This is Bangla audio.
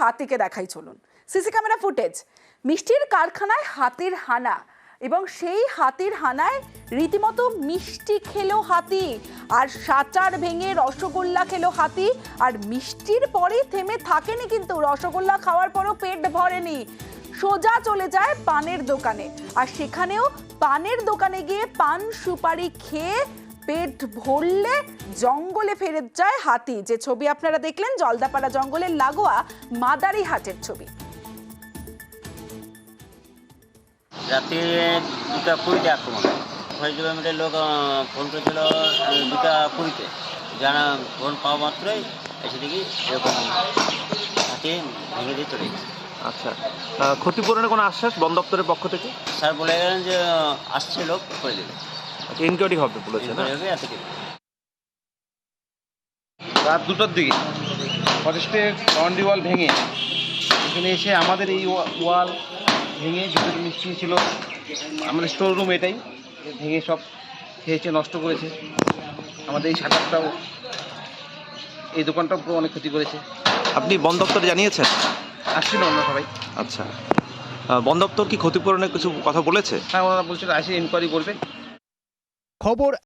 হাতিকে দেখাই চলুন। সিসি ক্যামেরা ফুটেজ, মিষ্টির কারখানায় হাতির হানা, এবং সেই হাতির হানায় রীতিমতো মিষ্টি খেলো হাতি, আর সাচার ভেঙে রসগোল্লা খেলো হাতি। আর মিষ্টির পরেই থেমে থাকেনি, কিন্তু রসগোল্লা খাওয়ার পরও পেট ভরেনি, সোজা চলে যায় পানের দোকানে। আর সেখানেও পানের দোকানে গিয়ে পান সুপারি খেয়ে পেট ভরলে জঙ্গলে ফেরত যায় হাতি। যে ছবি আপনারা দেখলেন জলদাপাড়া জঙ্গলের লাগোয়া মাদারিহাটের ছবি। রাতে 2:20 আক্রমণ হয়েছিল। আমাদের লোক ফোন করেছিল 2:20, যারা ফোন পাওয়া মাত্রই এসে দেখি এরকম হাতে ভেঙে দিয়ে চলে গেছে। আচ্ছা, ক্ষতিপূরণের কোনো আশ্বাস বন দপ্তরের পক্ষ থেকে? স্যার বলে গেলেন যে আসছে লোক করে দেবে, ইনকোয়ারি হবে বলেছে না? রাত 2টার দিকে ফরেস্টের বাউন্ডারি ওয়াল ভেঙে এখানে এসে আমাদের এই ওয়াল ভেঙে ভিতরে মিষ্টি ছিল, আমাদের স্টোর রুম এটাই ভেঙে সব খেয়েছে, নষ্ট করেছে। আমাদের এই শাটারটাও, এই দোকানটাও পুরো অনেক ক্ষতি করেছে। আপনি বন দপ্তরে জানিয়েছেন? আসছিল আমরা সবাই। আচ্ছা, বন দপ্তর কি ক্ষতিপূরণের কিছু কথা বলেছে? হ্যাঁ, ওনারা বলছিল এসে ইনকোয়ারি করবে। খবর